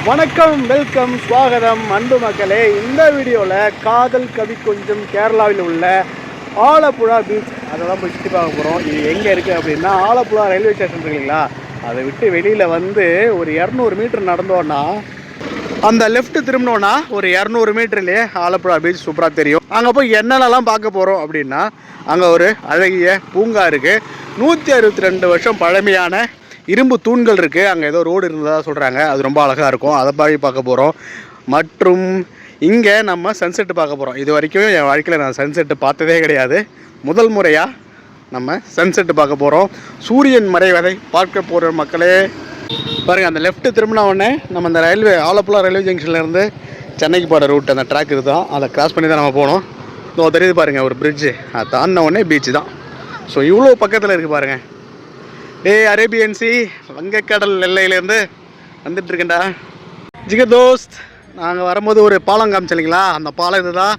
வணக்கம், வெல்கம், ஸ்வாகதம் அன்பு மக்களே. இந்த வீடியோவில் காதல் கவி கொஞ்சம் கேரளாவில் உள்ள ஆலப்புழா பீச் அதை தான் போய் சுற்றி பார்க்க போகிறோம். இது எங்கே இருக்குது அப்படின்னா ஆலப்புழா ரயில்வே ஸ்டேஷன் இருக்கு இல்லைங்களா, அதை விட்டு வெளியில் வந்து ஒரு 200 மீட்டர் நடந்தோன்னா அந்த லெஃப்ட் திரும்பினோன்னா ஒரு 200 மீட்டர்லேயே ஆலப்புழா பீச் சூப்பராக தெரியும். அங்கே போய் என்னென்னலாம் பார்க்க போகிறோம் அப்படின்னா அங்கே ஒரு அழகிய பூங்கா இருக்குது. 162 வருஷம் பழமையான இரும்பு தூண்கள் இருக்குது. அங்கே ஏதோ ரோடு இருந்ததாக சொல்கிறாங்க, அது ரொம்ப அழகாக இருக்கும். அதை போய் பார்க்க போகிறோம். மற்றும் இங்கே நம்ம சன்செட்டு பார்க்க போகிறோம். இது வரைக்கும் என் வாழ்க்கையில் நான் சன்செட்டு பார்த்ததே கிடையாது. முதல் முறையாக நம்ம சன்செட்டு பார்க்க போகிறோம். சூரியன் மறைவதை பார்க்க போகிற மக்களே பாருங்கள். அந்த லெஃப்ட்டு திரும்பின உடனே நம்ம அந்த ஆலப்புழா ரயில்வே ஜங்ஷன்லேருந்து சென்னைக்கு போகிற ரூட் அந்த ட்ராக் இதுதான். அதை கிராஸ் பண்ணி தான் நம்ம போகணும். இதோ தெரியுது பாருங்கள் ஒரு பிரிட்ஜு, அதை தாண்டின உடனே பீச்சு தான். ஸோ இவ்வளோ பக்கத்தில் இருக்குது பாருங்கள். அரேபியன் சி வங்கக்கடல் எல்லையிலேருந்து வந்துட்டுருக்கேன்டா ஜிகதோஸ்த். நாங்கள் வரும்போது ஒரு பாலம் காமிச்சில்லைங்களா, அந்த பாலம் இது தான்.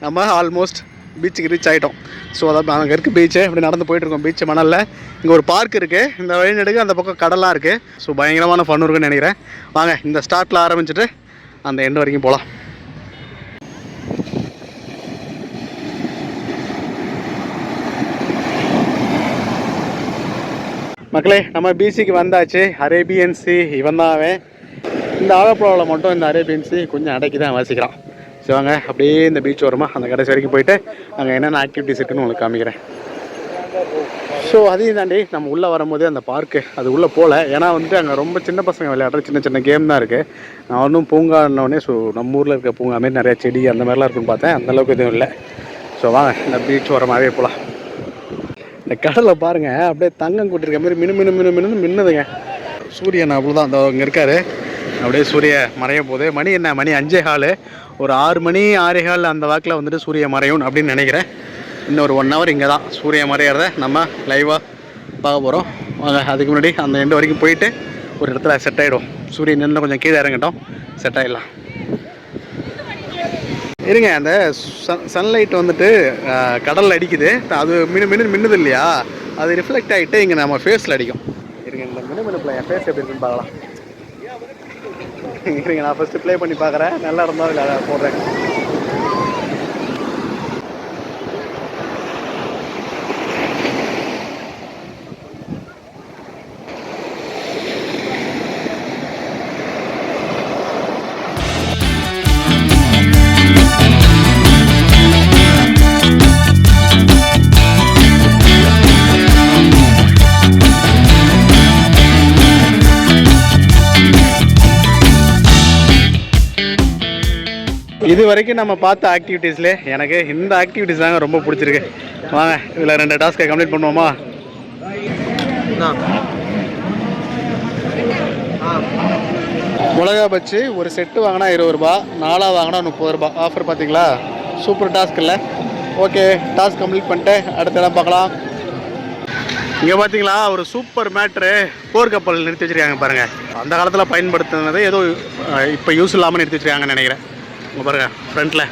நம்ம ஆல்மோஸ்ட் பீச்சுக்கு ரீச் ஆகிட்டோம். ஸோ அதான் அங்கே இருக்குது பீச்சு. அப்படி நடந்து போயிட்டுருக்கோம் பீச்சு மணலில். இங்கே ஒரு பார்க் இருக்குது, இந்த வழிநடுக்கு அந்த பக்கம் கடலாம் இருக்குது. ஸோ பயங்கரமான ஃபன் இருக்குன்னு நினைக்கிறேன். வாங்க இந்த ஸ்டார்ட்டில் ஆரம்பிச்சுட்டு அந்த எண்டு வரைக்கும் போகலாம். மக்களே நம்ம பீச்சுக்கு வந்தாச்சு. அரேபியன் சி இவன் தான் அவன். இந்த ஆலப்புழாவில் மட்டும் இந்த அரேபியன் சி கொஞ்சம் அடக்கி தான் வசிக்கிறான். சரி வாங்க அப்படியே இந்த பீச் வருமா அந்த கடைசி வரைக்கும் போயிட்டு அங்கே என்னென்ன ஆக்டிவிட்டிஸ் இருக்குன்னு உங்களுக்கு காமிக்கிறேன். ஸோ அதையும் தாண்டி நம்ம உள்ளே வரும்போது அந்த பார்க்கு அது உள்ளே போகல. ஏன்னா வந்துட்டு அங்கே ரொம்ப சின்ன பசங்க விளையாடுற சின்ன சின்ன கேம் தான் இருக்குது. நான் ஒன்றும் பூங்கானோடனே ஸோ நம்ம ஊரில் இருக்க பூங்கா மாதிரி நிறையா செடி அந்த மாதிரிலாம் இருக்குன்னு பார்த்தேன். அந்தளவுக்கு எதுவும் இல்லை. ஸோ வாங்க இந்த பீச் வரமாகவே போகலாம். இந்த கடலை பாருங்கள், அப்படியே தங்கம் கூட்டிருக்க மாதிரி மின்னுதுங்க. சூரியன் அவ்வளோதான் அந்த இங்கே இருக்கார். அப்படியே சூரிய மறைய போகுது. மணி என்ன, மணி 5:15. ஒரு 6 மணி 6:15 அந்த வாக்கில் வந்துட்டு சூரிய மறையும் அப்படின்னு நினைக்கிறேன். இன்னும் ஒரு 1 ஹவர் இங்கே தான் சூரிய மறையிறத நம்ம லைவாக பார்க்க போகிறோம். அதுக்கு முன்னாடி அந்த எண்டு வரைக்கும் போயிட்டு ஒரு இடத்துல செட் ஆகிடும். சூரியன் இன்னும் கொஞ்சம் கீழே இறங்கட்டும், செட் ஆகிடலாம். இருங்க, அந்த சன்லைட் வந்துட்டு கடலில் அடிக்குது. அது மின்னுது இல்லையா, அது ரிஃப்ளெக்ட் ஆகிட்டு இங்கே நம்ம ஃபேஸில் அடிக்கும். இருங்க இந்த மினுமினுப்பில் என் ஃபேஸ் எப்படி இருக்குன்னு பார்க்கலாம். இருங்க நான் ஃபஸ்ட்டு ப்ளே பண்ணி பார்க்குறேன். நல்லா இருந்தால் இல்லை போடுறேன். இது வரைக்கும் நம்ம பார்த்த ஆக்டிவிட்டீஸ்லே எனக்கு இந்த ஆக்டிவிட்டீஸ் தாங்க ரொம்ப பிடிச்சிருக்கு. வாங்க இதில் 2 டாஸ்க்கை கம்ப்ளீட் பண்ணுவோமா? மிளகா பச்சி ஒரு செட்டு வாங்கினா 20 ரூபா, 4 வாங்கினா 30 ரூபா. ஆஃபர் பார்த்தீங்களா? சூப்பர் டாஸ்க் இல்லை? ஓகே, டாஸ்க் கம்ப்ளீட் பண்ணிட்டு அடுத்த இடம் பார்க்கலாம். இங்கே பார்த்தீங்களா ஒரு சூப்பர் மேட்ரு போர்க்கப்பல் நிறுத்தி வச்சுருக்காங்க பாருங்கள். அந்த காலத்தில் பயன்படுத்தினது ஏதோ இப்போ யூஸ் இல்லாமல் நிறுத்தி வச்சுருக்காங்கன்னு நினைக்கிறேன். இங்கே பாருங்கள் ஃப்ரண்ட்டில்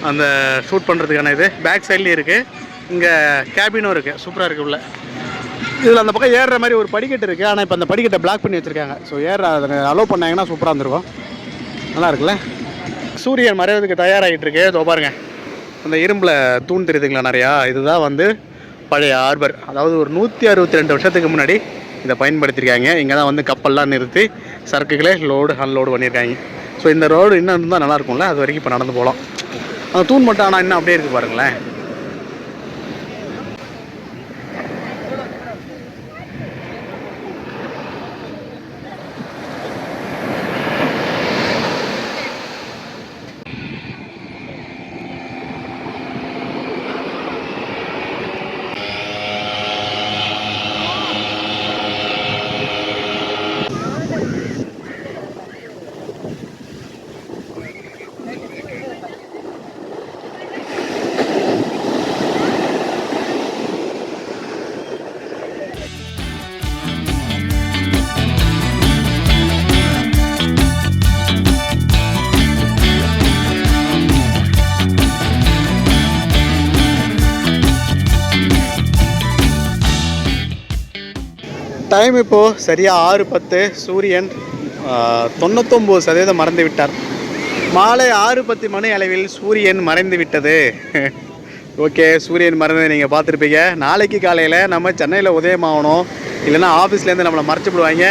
அந்த ஷூட் பண்ணுறதுக்கான இது பேக் சைட்லேயும் இருக்குது. இங்கே கேபினும் இருக்குது, சூப்பராக இருக்குது உள்ள. இதில் அந்த பக்கம் ஏறுற மாதிரி ஒரு படிக்கட்டு இருக்குது. ஆனால் இப்போ அந்த படிக்கட்டை பிளாக் பண்ணி வச்சுருக்காங்க. ஸோ அதை அலோவ் பண்ணாங்கன்னா சூப்பராக இருந்திருக்கும். நல்லா இருக்குல்ல? சூரியன் மறைவதுக்கு தயாராகிட்டுருக்கு. இதோ பாருங்கள் அந்த இரும்பில் தூண் தெரியுதுங்களா நிறையா. இதுதான் வந்து பழைய ஹார்பர். அதாவது ஒரு 162 வருஷத்துக்கு முன்னாடி இதை பயன்படுத்தியிருக்காங்க. இங்கே தான் வந்து கப்பல்லாம் நிறுத்தி சரக்குகளே லோடு அன்லோடு பண்ணியிருக்காங்க. ஸோ இந்த ரோடு இன்னும் இருந்தால் நல்லாயிருக்கும்ல, அது வரைக்கும் இப்போ நடந்து போகலாம். அந்த தூண் மட்டும் ஆனால் இன்னும் அப்படியே இருக்குது பாருங்களேன். டைம் இப்போது சரியாக 6:10. சூரியன் 99% மறந்து விட்டார். மாலை 6:10 மணி அளவில் சூரியன் மறைந்து விட்டது. ஓகே, சூரியன் மறைந்ததை நீங்கள் பார்த்துருப்பீங்க. நாளைக்கு காலையில் நம்ம சென்னையில் உதயமாகணும், இல்லைன்னா ஆஃபீஸ்லேருந்து நம்மளை மறைச்சி விடுவாங்க.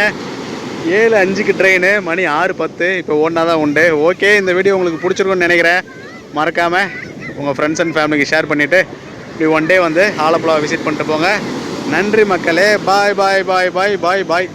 7:05க்கு ட்ரெயின், மணி 6:10. இப்போ ஓடினா தான் உண்டு. ஓகே, இந்த வீடியோ உங்களுக்கு பிடிச்சிருக்குன்னு நினைக்கிறேன். மறக்காமல் உங்கள் ஃப்ரெண்ட்ஸ் அண்ட் ஃபேமிலிக்கு ஷேர் பண்ணிவிட்டு இப்படி ஒன் டே வந்து ஆலப்புழா விசிட் பண்ணிட்டு போங்க. நன்றி மக்களே. பாய் பாய் பாய் பாய் பாய் பாய்.